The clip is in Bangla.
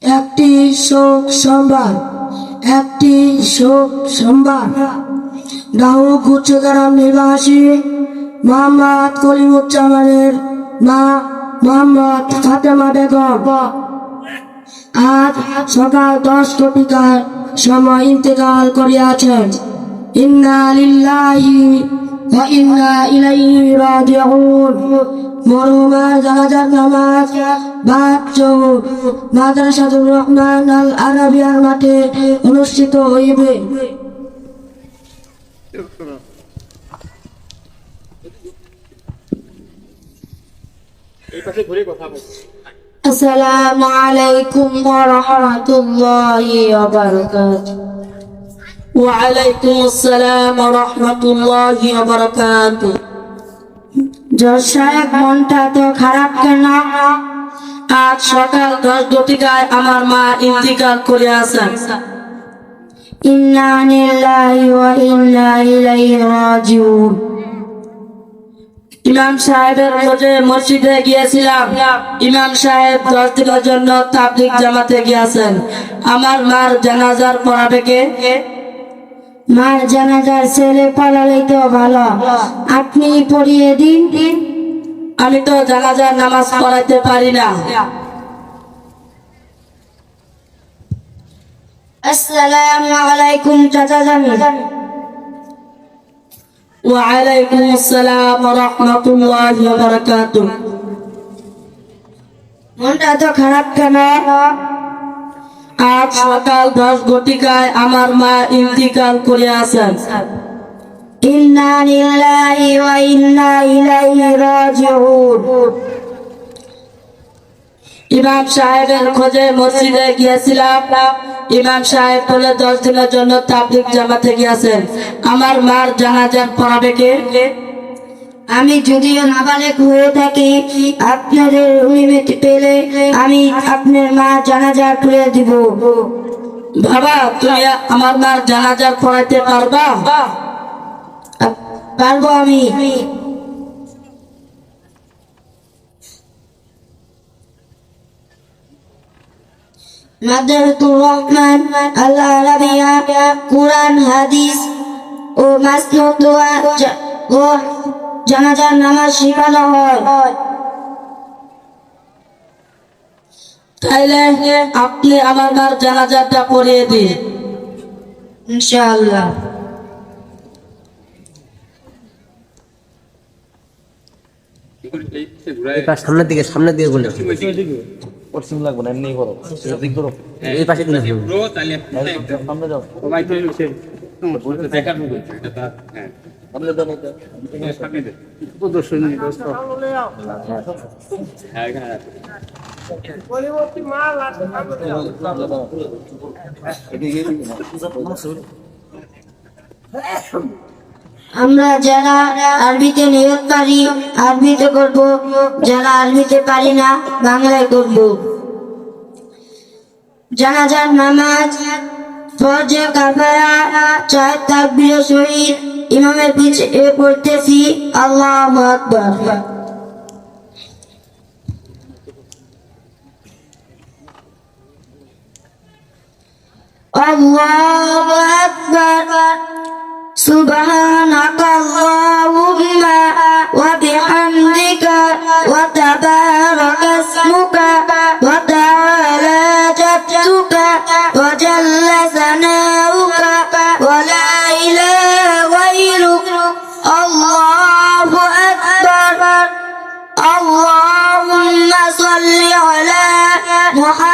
একটি শোক সংবাদ গাঁও গুচ্ছগ্রাম নিবাসী মোহাম্মদ কলিমুজ্জামানের মা মোহাম্মদ ফাতেমা বেগম আজ সকাল 10টার সময় ইন্তেকাল করিয়াছেন। ইন্না লিল্লাহি ওয়া ইন্না ইলাইহি রাজিউন। মরহুমার জানাজার নামাজ মাদ্রাসাতুর রহমান আল আরাবিয়ার মাঠে অনুষ্ঠিত হইবে। আসসালামু আলাইকুম ওয়া রাহমাতুল্লাহি ওয়া বারাকাতুহু। ওয়া আলাইকুম আসসালাম ওয়া রাহমাতুল্লাহি ওয়া বারাকাতুহু। জজ সাহেব, মনটা তো খারাপ কেন? আজ সকাল 10টায় আমার মা ইন্তিকাল করিয়াছেন। ইন্না লিল্লাহি ওয়া ইন্না ইলাইহি রাজিউন। ইমাম সাহেবের খোঁজে মসজিদে গিয়েছিলাম। ইমাম সাহেব 10 দিনের জন্য তাবলীগ জামাতে গিয়েছেন। আমার মার জানাজার পড়াবে কে? মার জানাজার ছেলে পড়ালে তো ভালো, আপনি পড়িয়ে দিন। আমি তো জানাজার নামাজ পড়াইতে পারি না। আসসালামু আলাইকুম চাচা জান। ওয়া আলাইকুম আসসালাম ওয়া রাহমাতুল্লাহি ওয়া বারাকাতুহু। মনটা তো খারাপ কেন? আজ সকাল 10টায় আমার মা ইন্তিকাল করিয়াছেন। ইন্না লিল্লাহি ওয়া ইন্না ইলাইহি রাজিউন। ইমাম সাহেবের খোঁজে মসজিদে গিয়েছিলাম। ইমাম সাহেব বলে 10 দিনের জন্য তাবলীগ জামাতে গিয়েছেন। আমার মার জানাজা পড়াবে কে? আমি যদিও নাবালেগ হয়ে থাকি, আপনাদের অনুমতি পেলে আমি আপনার মা জানাজা পড়ে দিব। বাবা, তুমি আমার মার জানাজা পড়াইতে পারবা? পারবো আমি। মাদ্রাসাতুর রহমান আল আরাবিয়া কুরআন হাদিস ও মাসনুদ দোয়া ও জানাজার নামাজ শেখানো হয়। তাইলে আপনি আমার মার জানাজাটা পড়িয়ে দিন ইনশাআল্লাহ। সামনের দিকে বলে পশ্চিম লাগবে না, এমনি করো দিক করো, এই পাশে দিলে ব্রো তাহলে সামনে যাও ভাই, তো হচ্ছে বলতে দেখার মতো এটা তার। হ্যাঁ, সামনে দাও, সামনে দে প্রদর্শনী দোস্ত। হ্যাঁ হ্যাঁ, পরিবর্তী মাল আছে সামনে দাও। এদিকে আমরা যারা আরবিতে নিয়ত পারি আরবিতে করব, যারা আরবিতে পারি না বাংলায় করব। জানাজার নামাজ ফরজে কাফারা 4 তাকবীর সহিত ইমামের পিছে পড়তেছি আল্লাহু আকবার। আল্লাহু আকবার। সুবহানাকাল্লাহুম্মা ওয়া বিহামদিকা ওয়া তাবারাকা ইসমুকা ওয়া তাআলা জাদ্দুকা ওয়া জাল্লা সানাউকা ওয়া লা ইলাহা গায়রুক। আল্লাহু আকবার। আল্লাহুম্মা সাল্লি আলা মুহাম্মাদ